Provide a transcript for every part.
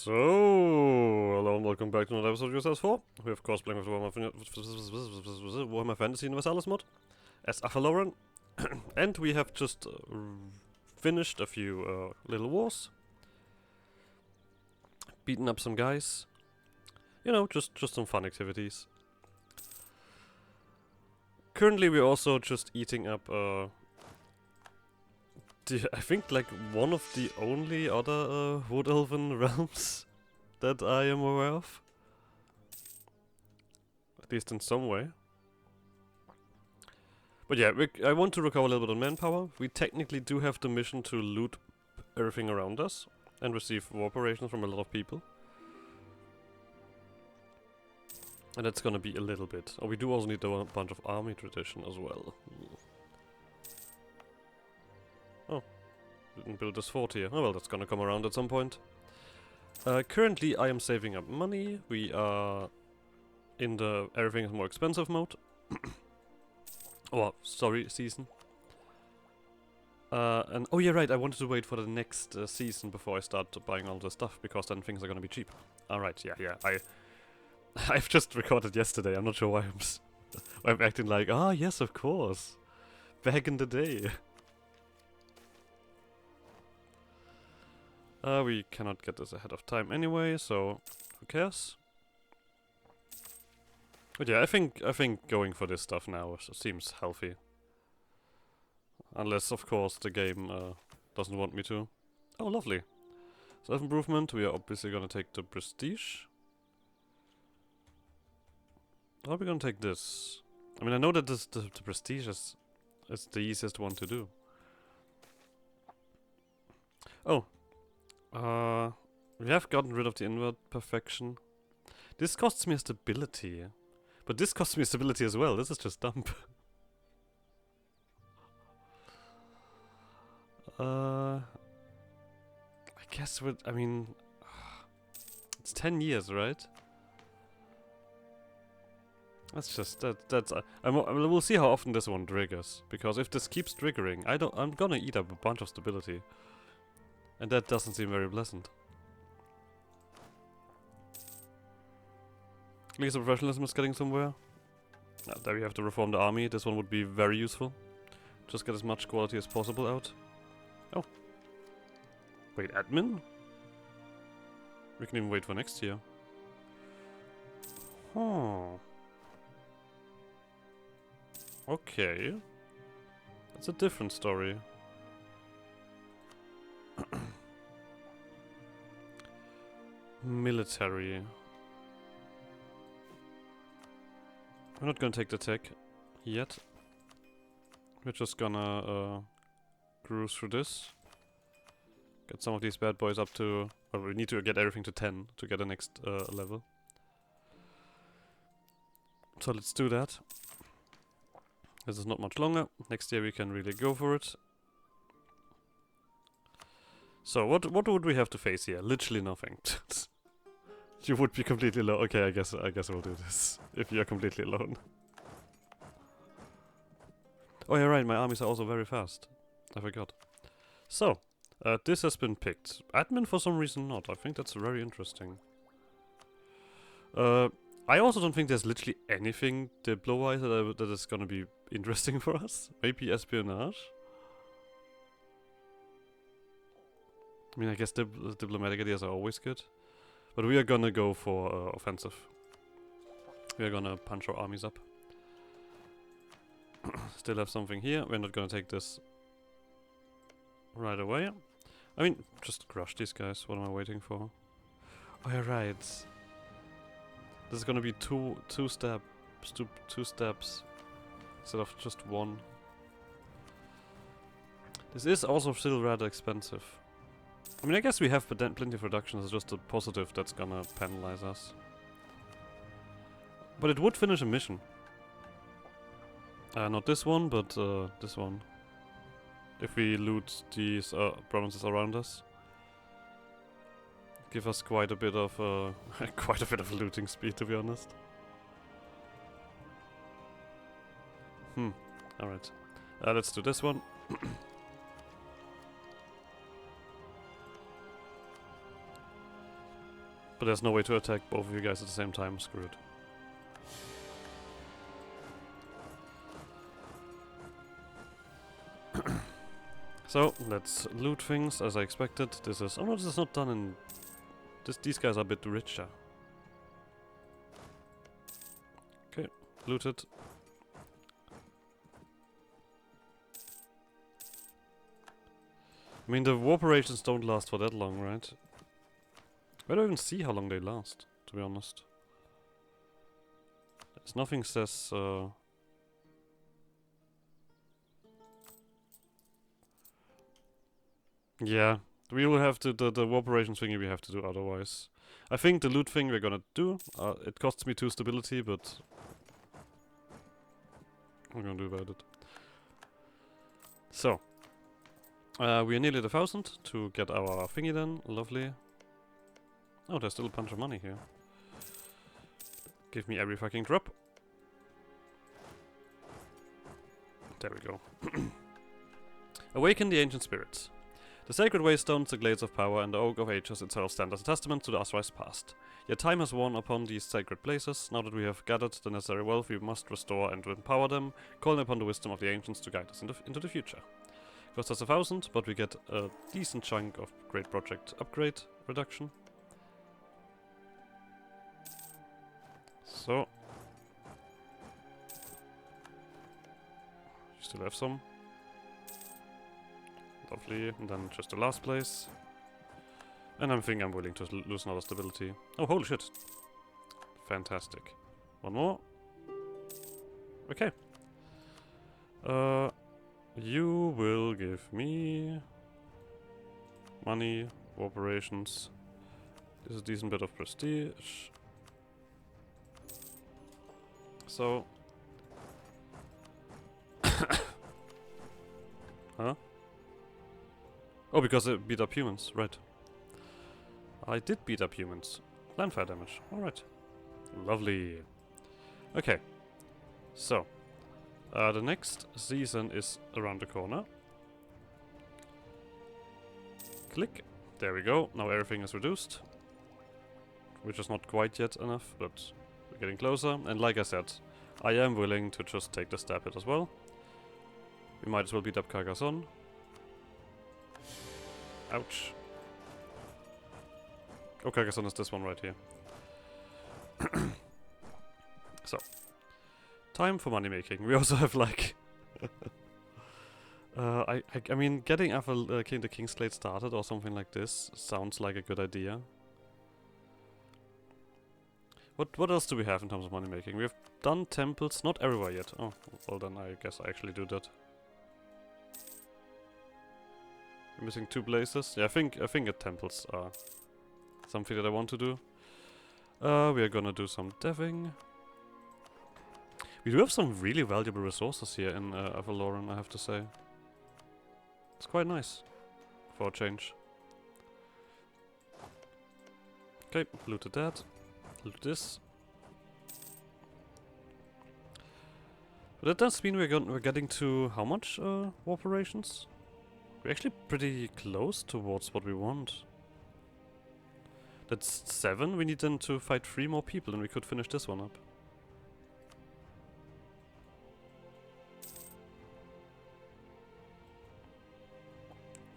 So, hello and welcome back to another episode of Universalis 4. We're of course playing with Warhammer Fantasy Universalis mod as Athel Loren. And we have just finished a few little wars. Beaten up some guys. You know, just some fun activities. Currently we're also just eating up I think like one of the only other Wood Elven realms that I am aware of. At least in some way. But yeah, I want to recover a little bit on manpower. We technically do have the mission to loot everything around us and receive war operations from a lot of people. And that's gonna be a little bit. Oh, we do also need a bunch of army tradition as well. Oh. Didn't build this fort here. Oh well, that's gonna come around at some point. Currently I am saving up money. We are in the everything is more expensive mode. Oh, sorry, season. And oh yeah, right, I wanted to wait for the next season before I start buying all the stuff, because then things are gonna be cheap. Alright, yeah, I've just recorded yesterday. I'm not sure why I'm acting like, ah yes, of course. Back in the day. We cannot get this ahead of time anyway, so who cares? But yeah, I think going for this stuff now seems healthy. Unless, of course, the game doesn't want me to. Oh, lovely. Self-improvement, we are obviously gonna take the prestige. Or are we gonna take this? I mean, I know that the prestige is the easiest one to do. Oh. We have gotten rid of the inward perfection. This costs me a stability. But this costs me a stability as well. This is just dump. I guess I mean... It's 10 years, right? That's just... we'll see how often this one triggers. Because if this keeps triggering, I'm gonna eat up a bunch of stability. And that doesn't seem very pleasant. At least the professionalism is getting somewhere. There we have to reform the army. This one would be very useful. Just get as much quality as possible out. Oh. Wait, admin? We can even wait for next year. Huh. Okay. That's a different story. Military. We're not gonna take the tech yet. We're just gonna cruise through this. Get some of these bad boys up to... Well, we need to get everything to 10 to get the next level. So let's do that. This is not much longer. Next year we can really go for it. So what would we have to face here? Literally nothing. You would be completely alone. Okay, I guess we'll do this. If you're completely alone. Oh yeah, right, my armies are also very fast. I forgot. So, this has been picked. Admin for some reason not. I think that's very interesting. I also don't think there's literally anything Diplo-wise that is gonna be interesting for us. Maybe espionage? I mean, I guess diplomatic ideas are always good. But we are gonna go for offensive. We are gonna punch our armies up. Still have something here. We're not gonna take this right away. I mean, just crush these guys. What am I waiting for? Oh, yeah, right. This is gonna be two steps instead of just one. This is also still rather expensive. I mean, I guess we have plenty of reductions, it's just a positive that's gonna penalize us. But it would finish a mission. Not this one, but this one. If we loot these provinces around us. Give us quite a bit of looting speed, to be honest. Alright. Let's do this one. But there's no way to attack both of you guys at the same time. Screwed. So, let's loot things as I expected. This is... Oh no, this is not done in... These guys are a bit richer. Okay, looted. I mean, the war operations don't last for that long, right? I don't even see how long they last, to be honest. There's nothing says... Yeah, we will have to... The war operations thing we have to do otherwise. I think the loot thing we're gonna do. It costs me 2 stability, but... what are we gonna do about it? So. We are nearly at 1,000 to get our thingy then. Lovely. Oh, there's still a bunch of money here. Give me every fucking drop. There we go. Awaken the ancient spirits. The sacred waystones, the glades of power, and the oak of ages itself stand as a testament to the Asri's past. Yet time has worn upon these sacred places. Now that we have gathered the necessary wealth, we must restore and empower them, calling upon the wisdom of the ancients to guide us into the future. Cost us 1,000, but we get a decent chunk of great project upgrade reduction. So. You still have some. Lovely, and then just the last place. And I think I'm willing to lose another stability. Oh, holy shit. Fantastic. One more. Okay. You will give me money, operations. This is a decent bit of prestige. So. Huh? Oh, because it beat up humans, right. I did beat up humans. Landfire damage, alright. Lovely. Okay. So. The next season is around the corner. Click. There we go. Now everything is reduced. Which is not quite yet enough, but we're getting closer. And like I said, I am willing to just take the stab hit as well. We might as well beat up Carcassonne. Ouch. Oh, Carcassonne is this one right here. So. Time for money making. We also have like... I mean, getting Athel, the King's Glade started or something like this sounds like a good idea. What else do we have in terms of money making? We have done temples, not everywhere yet. Oh, well then I guess I actually do that. We're missing 2 places. Yeah, I think temples are something that I want to do. We are gonna do some deving. We do have some really valuable resources here in Loren, I have to say. It's quite nice for a change. Okay, looted that. Loot this. But that does mean we're getting to how much war operations? We're actually pretty close towards what we want. That's 7. We need then to fight 3 more people and we could finish this one up.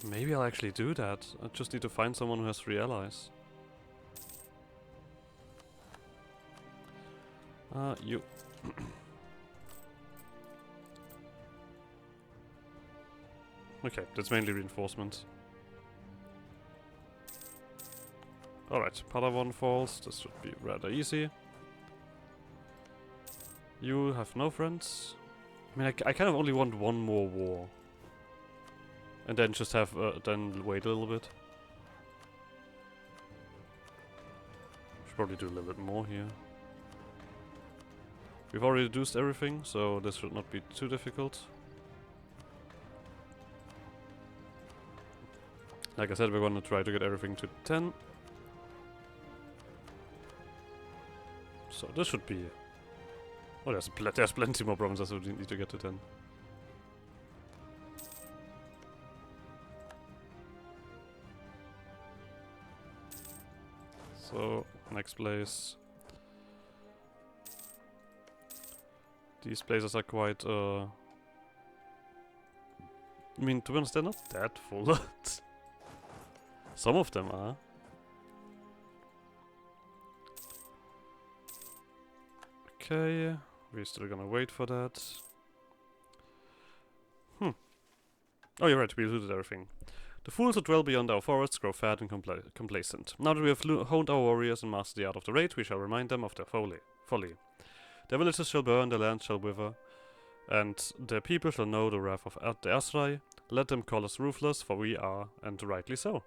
Maybe I'll actually do that. I just need to find someone who has 3 allies. You. Okay, that's mainly reinforcement. Alright, Padawan falls. This should be rather easy. You have no friends. I mean, I kind of only want 1 more war. And then just have, then wait a little bit. Should probably do a little bit more here. We've already reduced everything, so this should not be too difficult. Like I said, we're gonna try to get everything to 10. So this should be... Oh, there's plenty more provinces we need to get to 10. So, next place. These places are quite, I mean, to be honest, they're not that full. Some of them are. Okay, we're still gonna wait for that. Oh, you're right, we looted everything. The fools who dwell beyond our forests grow fat and complacent. Now that we have honed our warriors and mastered the art of the raid, we shall remind them of their folly. Their villages shall burn, their land shall wither, and their people shall know the wrath of the Asrai. Let them call us ruthless, for we are, and rightly so.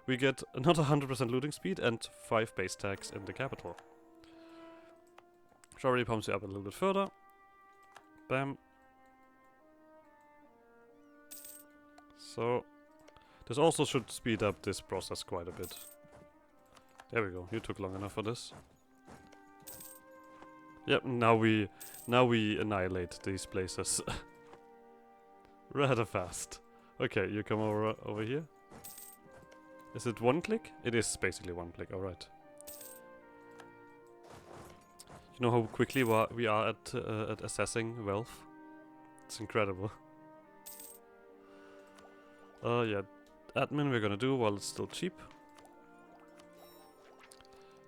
We get another 100% looting speed and 5 base tags in the capital. Which already pumps you up a little bit further. Bam. So, this also should speed up this process quite a bit. There we go, you took long enough for this. Yep, now we annihilate these places. Rather fast. Okay, you come over here. Is it one click? It is basically one click, alright. You know how quickly we are at assessing wealth? It's incredible. Yeah, admin we're gonna do while it's still cheap.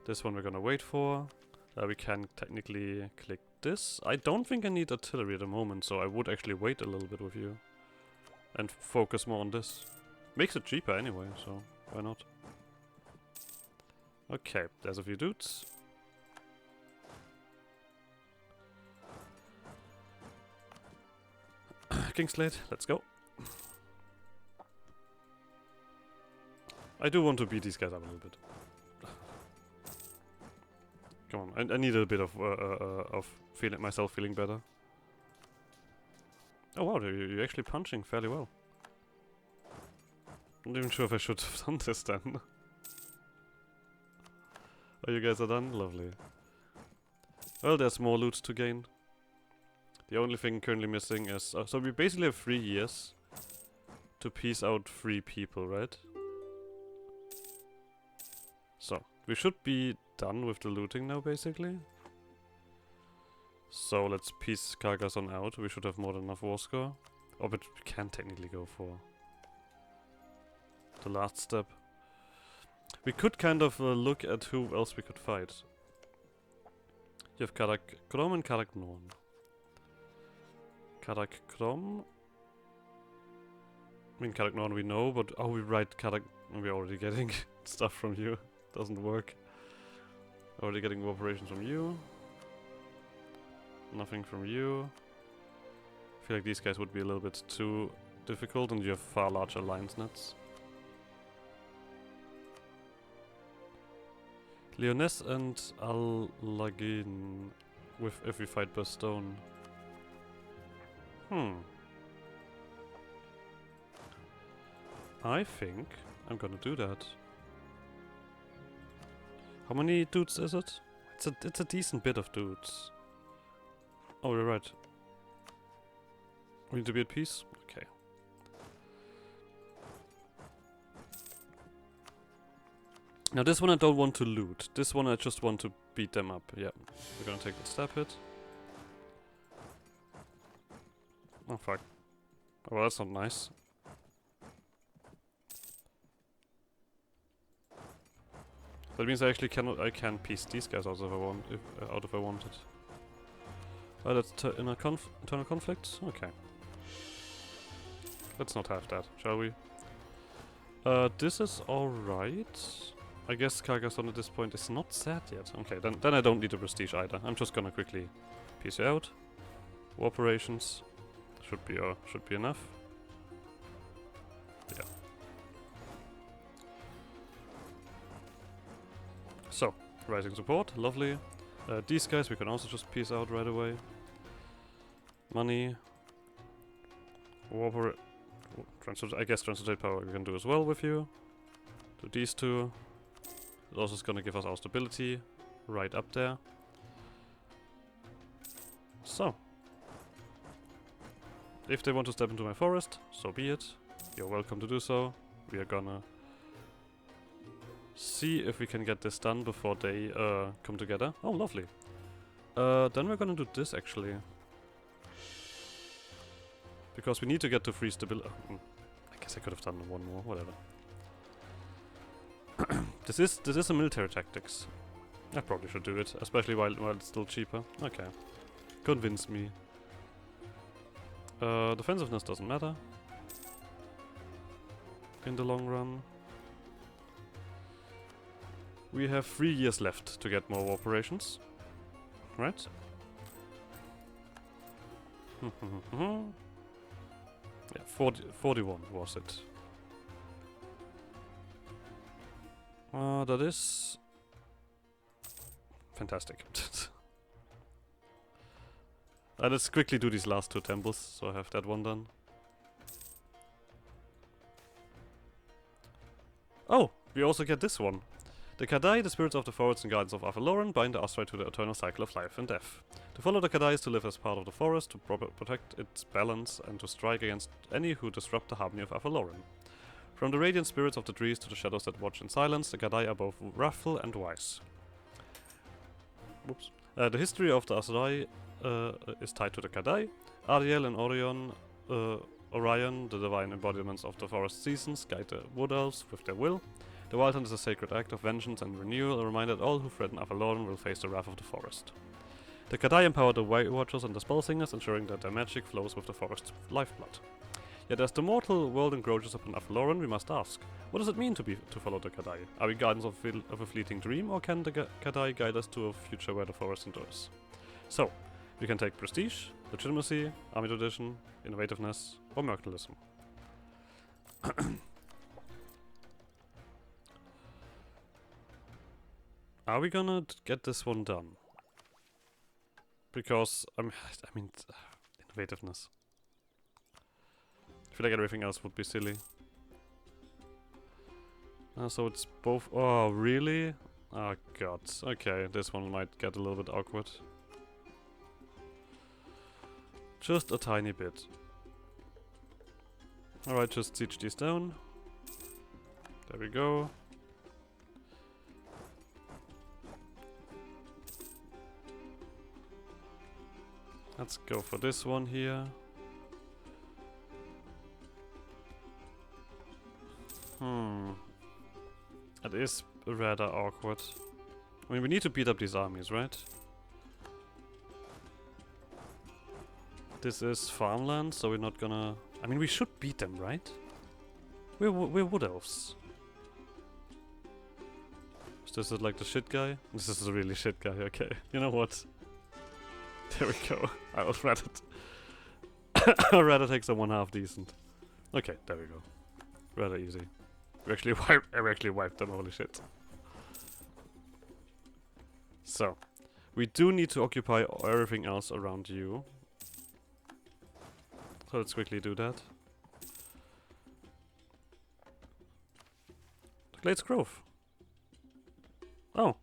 This one we're gonna wait for. We can technically click this. I don't think I need artillery at the moment, so I would actually wait a little bit with you. And focus more on this. Makes it cheaper anyway, so why not? Okay, there's a few dudes. Kingslade, let's go. I do want to beat these guys up a little bit. Come on, I need a bit of myself feeling better. Oh wow, you're actually punching fairly well. I'm not even sure if I should have done this then. Oh, you guys are done? Lovely. Well, there's more loot to gain. The only thing currently missing is... so we basically have 3 years to piece out 3 people, right? So, we should be done with the looting now, basically. So, let's piece Carcassonne out. We should have more than enough war score. Oh, but we can technically go for the last step. We could kind of look at who else we could fight. You have Karak Krom and Karak Norn. Karak Krom... I mean, Karak Norn we know, but... Oh, we write Karak... We're already getting stuff from you. Doesn't work. Already getting operations from you. Nothing from you. I feel like these guys would be a little bit too difficult, and you have far larger alliance nets. Lyonesse and Al-Lagin with if we fight Bastogne. I think I'm gonna do that. How many dudes is it? It's a decent bit of dudes. Oh, you're right. We need to be at peace? Okay. Now this one I don't want to loot. This one I just want to beat them up. Yeah. We're gonna take the stab hit. Oh fuck. Oh, well, that's not nice. That means I actually can piece these guys out if I want, if I wanted. Oh, that's internal conflict? Okay. Let's not have that, shall we? This is alright. I guess Carcassonne at this point is not sad yet. Okay, then I don't need a prestige either. I'm just gonna quickly piece you out. War operations should be enough. Yeah. So, rising support, lovely. These guys we can also just piece out right away. Money. I guess translate power we can do as well with you. Do these two. It also is gonna give us our stability right up there. So. If they want to step into my forest, so be it. You're welcome to do so. We are gonna see if we can get this done before they come together. Oh, lovely. Then we're gonna do this actually. Because we need to get to free stability. I guess I could have done one more, whatever. This is a military tactics. I probably should do it, especially while it's still cheaper. Okay. Convince me. Defensiveness doesn't matter. In the long run. We have 3 years left to get more war operations. Right? Yeah, 41 was it. That is fantastic. Let's quickly do these last 2 temples, so I have that one done. Oh, we also get this one. The Kadai, the spirits of the forests and guardians of Athel, Loren, bind the asteroid to the eternal cycle of life and death. To follow the Kadai is to live as part of the forest, to protect its balance, and to strike against any who disrupt the harmony of Athel, Loren. From the radiant spirits of the trees to the shadows that watch in silence, the Kadai are both wrathful and wise. Whoops. The history of the Aserai is tied to the Kadai. Ariel and Orion, the divine embodiments of the forest seasons, guide the wood elves with their will. The Wild Hunt is a sacred act of vengeance and renewal, a reminder that all who threaten Athel, Loren will face the wrath of the forest. The Kadai empower the White Watchers and the Spellsingers, ensuring that their magic flows with the forest's lifeblood. Yet as the mortal world encroaches upon Athel, Loren, we must ask, what does it mean to follow the Kadai? Are we guardians of a fleeting dream, or can the Kadai guide us to a future where the forest endures? So, we can take prestige, legitimacy, army tradition, innovativeness, or mercantilism. Are we gonna get this one done? Because, I mean, innovativeness. I feel like everything else would be silly. So it's both. Oh, really? Oh, God. Okay, this one might get a little bit awkward. Just a tiny bit. Alright, just siege these down. There we go. Let's go for this one here. It is rather awkward. I mean, we need to beat up these armies, right? This is farmland, so we're not gonna... I mean, we should beat them, right? We're wood elves. Is this like the shit guy? This is a really shit guy, okay. You know what? There we go. I would rather... I'd rather take someone half decent. Okay, there we go. Rather easy. We actually wiped them, holy shit. So, we do need to occupy everything else around you. So let's quickly do that. Glades Grove. Oh.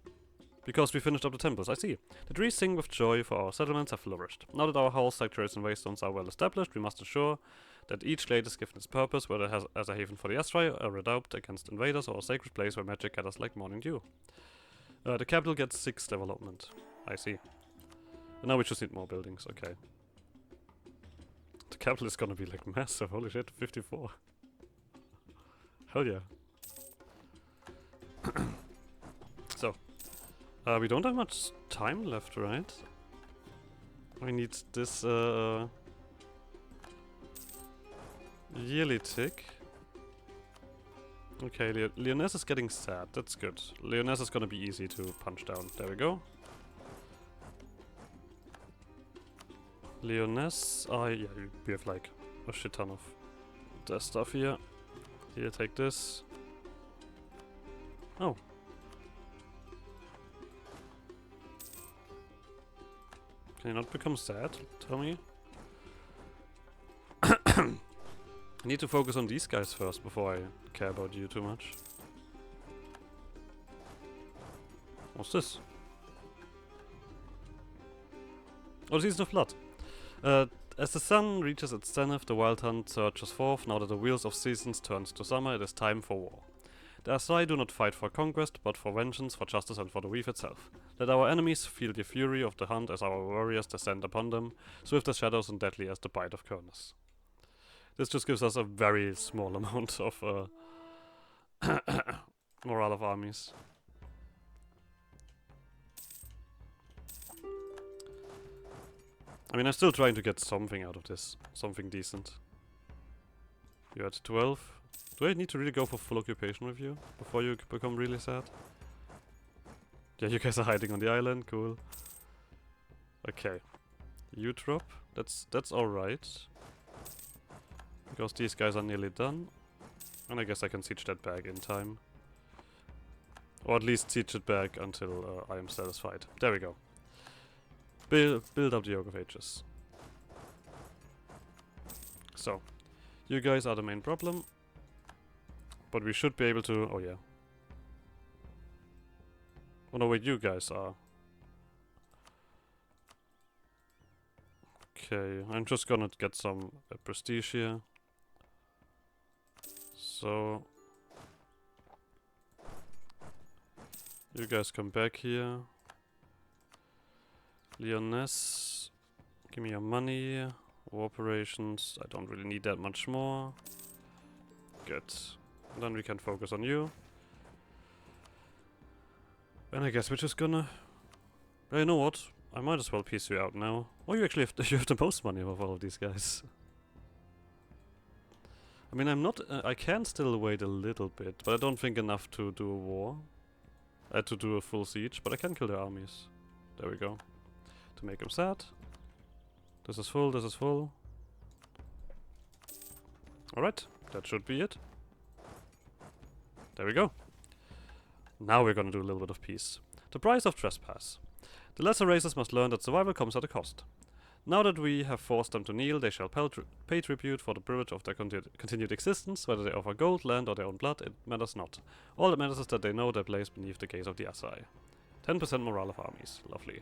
Because we finished up the temples, I see. The trees sing with joy, for our settlements have flourished. Now that our halls, sanctuaries and waystones are well established, we must ensure that each glade is given its purpose, whether it has as a haven for the Asteroid, a redoubt against invaders, or a sacred place where magic gathers like morning dew. The capital gets 6 development. I see. And now we just need more buildings, okay. The capital is gonna be like massive, holy shit, 54. Hell yeah. So. We don't have much time left, right? We need this yearly tick. Okay, Leoness is getting sad. That's good. Leoness is gonna be easy to punch down. There we go. Leoness, yeah, we have like a shit ton of that stuff here. Here, take this. Oh. Can you not become sad? Tell me. I need to focus on these guys first before I care about you too much. What's this? Oh, the Season of Blood. As the sun reaches its zenith, the Wild Hunt surges forth. Now that the wheels of seasons turns to summer, it is time for war. The Asai do not fight for conquest, but for vengeance, for justice, and for the weave itself. Let our enemies feel the fury of the hunt as our warriors descend upon them, swift as shadows and deadly as the bite of Kurnus. This just gives us a very small amount of morale of armies. I mean, I'm still trying to get something out of this. Something decent. You're at 12. Do I need to really go for full occupation with you before you become really sad? Yeah, you guys are hiding on the island. Cool. Okay. You drop. That's alright. Because these guys are nearly done. And I guess I can siege that back in time. Or at least siege it back until I am satisfied. There we go. Build up the Yoke of Ages. So, you guys are the main problem. But we should be able to... Oh yeah. Oh no, wait, you guys are... Okay, I'm just gonna get some prestige here. So... You guys come back here. Lyonesse, give me your money. War operations, I don't really need that much more. Good. And then we can focus on you. And I guess we're just gonna... You know what? I might as well piece you out now. Oh, you actually have you have the most money of all of these guys. I mean, I'm not... I can still wait a little bit, but I don't think enough to do a war. To do a full siege, but I can kill their armies. There we go. To make them sad. This is full, this is full. Alright, that should be it. There we go. Now we're gonna do a little bit of peace. The price of trespass. The lesser races must learn that survival comes at a cost. Now that we have forced them to kneel, they shall pay tribute for the privilege of their continued existence. Whether they offer gold, land, or their own blood, it matters not. All that matters is that they know their place beneath the gaze of the Asai. 10% morale of armies. Lovely.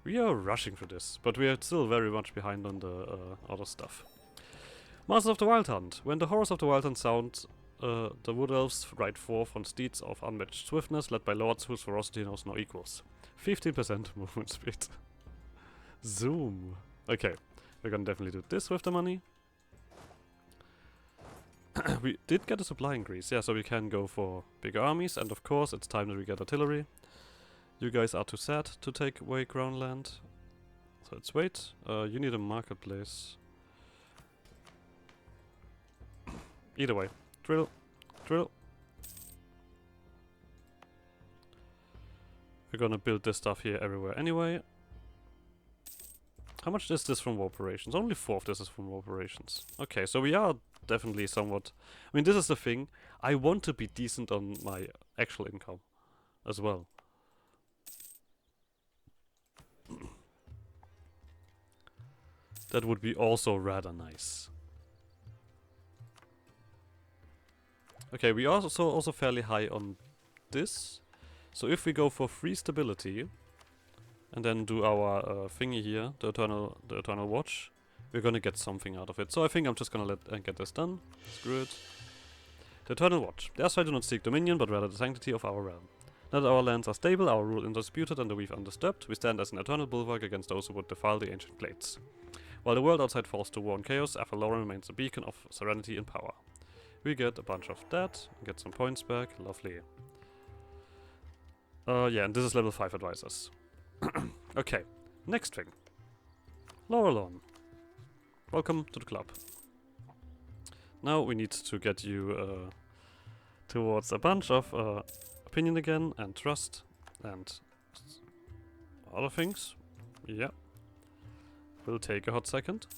We are rushing through this, but we are still very much behind on the other stuff. Masters of the Wild Hunt. When the horrors of the Wild Hunt sound, the Wood Elves ride forth on steeds of unmatched swiftness, led by lords whose ferocity knows no equals. 15% movement speed. Zoom. Okay, we're gonna definitely do this with the money. We did get a supply increase, yeah, so we can go for bigger armies, and of course it's time that we get artillery. You guys are too sad to take away ground land. So let's wait. You need a marketplace. Either way. Drill. Drill. We're gonna build this stuff here everywhere anyway. How much is this from war operations? Only 4 of this is from war operations. Okay, so we are definitely somewhat... I mean, this is the thing. I want to be decent on my actual income as well. That would be also rather nice. Okay, we are also fairly high on this. So if we go for free stability and then do our thingy here, the eternal watch, we're gonna get something out of it. So I think I'm just gonna get this done. Screw it. The eternal watch. The Asai do not seek dominion, but rather the sanctity of our realm. Now that our lands are stable, our rule undisputed, and the weave undisturbed, we stand as an eternal bulwark against those who would defile the ancient glades. While the world outside falls to war and chaos, Athel Loren remains a beacon of serenity and power. We get a bunch of that, get some points back, lovely. Yeah, and this is level 5 advisors. Okay, next thing. Loren. Welcome to the club. Now we need to get you towards a bunch of opinion again, and trust, and other things. Yeah. Will take a hot second.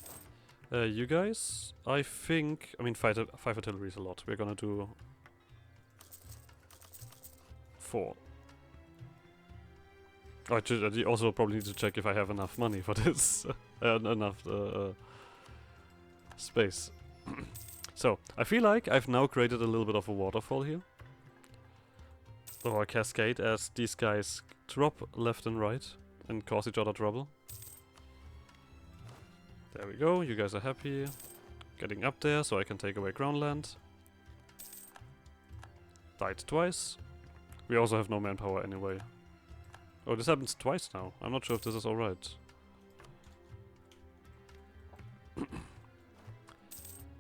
You guys, I think... I mean, 5 artillery is a lot. We're gonna do 4. I also probably need to check if I have enough money for this. Enough space. So, I feel like I've now created a little bit of a waterfall here. Or a cascade, as these guys drop left and right and cause each other trouble. There we go, you guys are happy. Getting up there so I can take away ground land. died twice. We also have no manpower anyway. Oh, this happens twice now. I'm not sure if this is alright.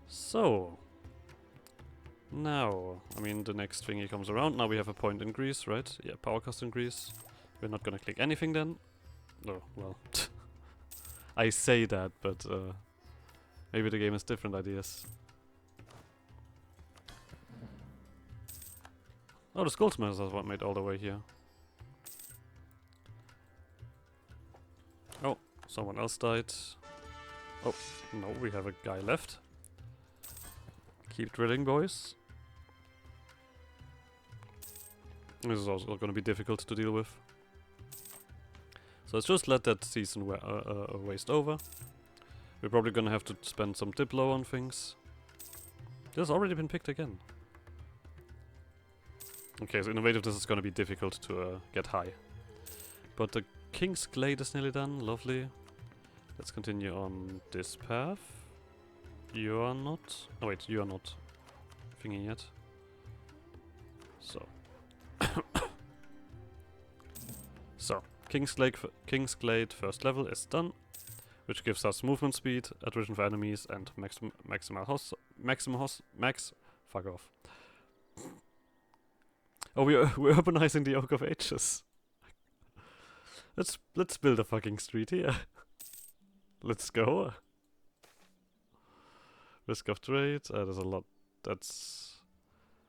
So, now, I mean, the next thingy comes around. Now we have a point increase, right? Yeah, power cost increase. We're not gonna click anything then. No, well, I say that, but maybe the game has different ideas. Oh, the goldsmiths are what made all the way here. Oh, someone else died. Oh, no, we have a guy left. Keep drilling, boys. This is also going to be difficult to deal with. So let's just let that season waste over. We're probably going to have to spend some Diplo on things. This has already been picked again. Okay, so innovative, this is going to be difficult to get high. But the King's Glade is nearly done, lovely. Let's continue on this path. You are not... Oh wait, you are not thingy yet. So. So, King's Glade first level is done, which gives us movement speed, attrition for enemies, and fuck off. Oh, we're urbanizing the Oak of Ages. Let's build a fucking street here. Let's go. Risk of trade. There's a lot. That's...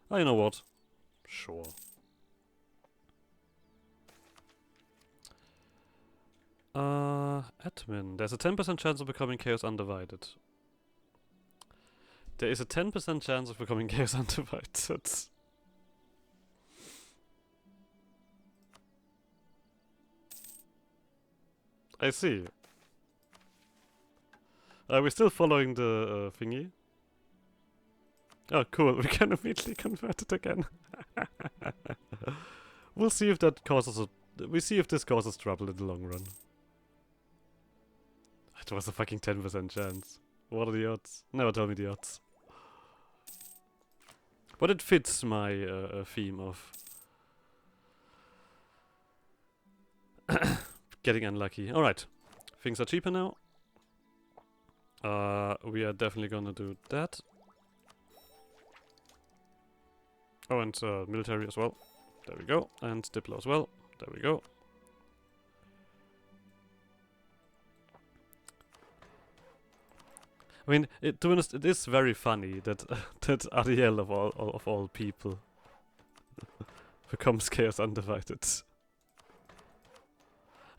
Oh, you know what? Sure. Admin. There's a 10% chance of becoming Chaos Undivided. There is a 10% chance of becoming Chaos Undivided. That's... I see. We're still following the thingy. Oh, cool. We can immediately convert it again. We'll see if that causes a... We see if this causes trouble in the long run. It was a fucking 10% chance. What are the odds? Never tell me the odds. But it fits my theme of... getting unlucky. Alright. Things are cheaper now. We are definitely gonna do that. Oh, and military as well. There we go. And Diplo as well. There we go. I mean, to be honest, it is very funny that that Ariel of all people becomes Chaos Undivided.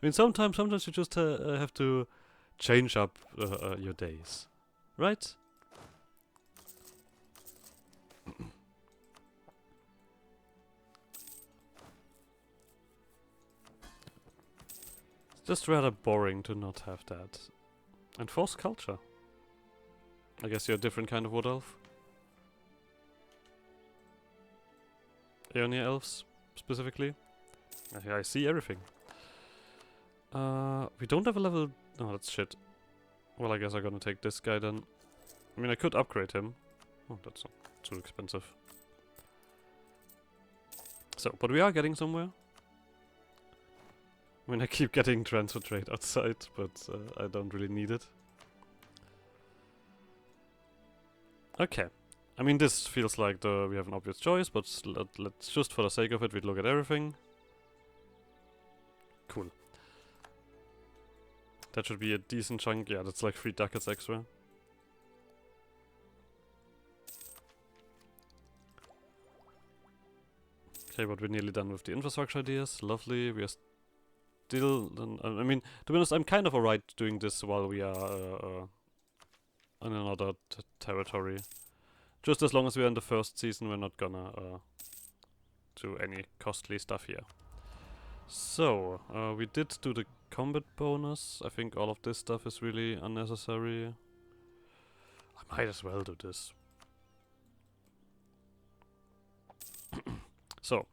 I mean, sometimes you just have to change up your days, right? It's just rather boring to not have that. And forced culture. I guess you're a different kind of wood elf. Aeonia elves, specifically. I see everything. We don't have a level... Oh, that's shit. Well, I guess I'm gonna take this guy then. I mean, I could upgrade him. Oh, that's not too expensive. So, but we are getting somewhere. I mean, I keep getting transfer trade outside, but I don't really need it. Okay. I mean, this feels like we have an obvious choice, but let's just for the sake of it, we look at everything. Cool. That should be a decent chunk. Yeah, that's like 3 ducats extra. Okay, but we're nearly done with the infrastructure ideas. Lovely. We are still... I mean, to be honest, I'm kind of alright doing this while we are in another territory. Just as long as we're in the first season, we're not gonna do any costly stuff here. So, we did do the combat bonus. I think all of this stuff is really unnecessary. I might as well do this. So,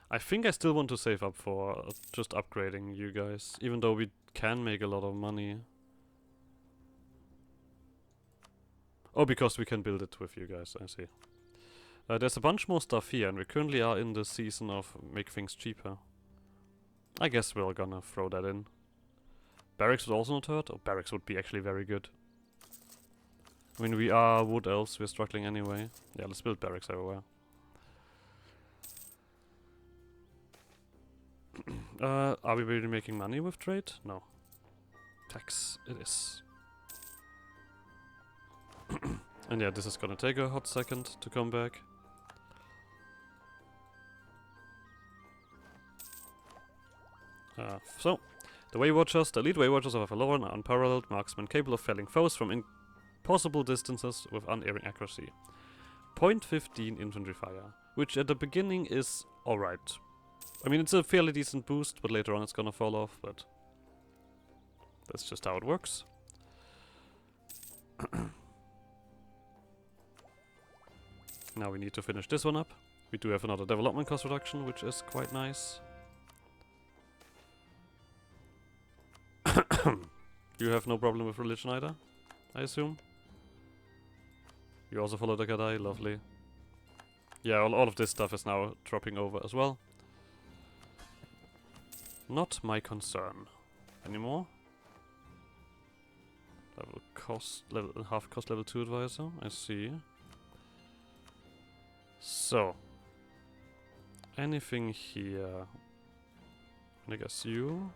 I think I still want to save up for just upgrading you guys, even though we can make a lot of money. Oh, because we can build it with you guys, I see. There's a bunch more stuff here, and we currently are in the season of make things cheaper. I guess we're gonna throw that in. Barracks would also not hurt. Oh, barracks would be actually very good. I mean, we are wood elves, we're struggling anyway. Yeah, let's build barracks everywhere. Are we really making money with trade? No. Tax, it is. And yeah, this is gonna take a hot second to come back. So, the Waywatchers, the elite Waywatchers of Loren are unparalleled marksmen capable of felling foes from impossible distances with unerring accuracy. 0.15 infantry fire, which at the beginning is alright. I mean, it's a fairly decent boost, but later on it's gonna fall off, but that's just how it works. Now we need to finish this one up. We do have another development cost reduction, which is quite nice. You have no problem with religion either, I assume? You also follow the Gadai, lovely. Yeah, all of this stuff is now dropping over as well. Not my concern anymore. Half cost level 2 advisor, I see. So, anything here? I guess you.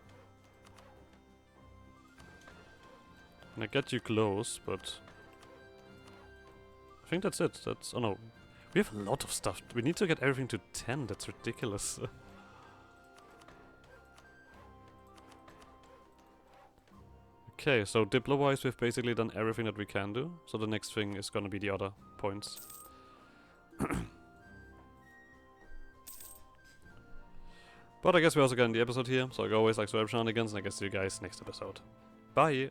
And I get you close, but I think that's it. That's oh no, we have a lot of stuff. We need to get everything to 10. That's ridiculous. Okay, so Diplo-wise, we've basically done everything that we can do. So the next thing is gonna be the other points. But I guess we're also getting the episode here. So like always, like subscribe shenanigans, and I guess see you guys next episode. Bye!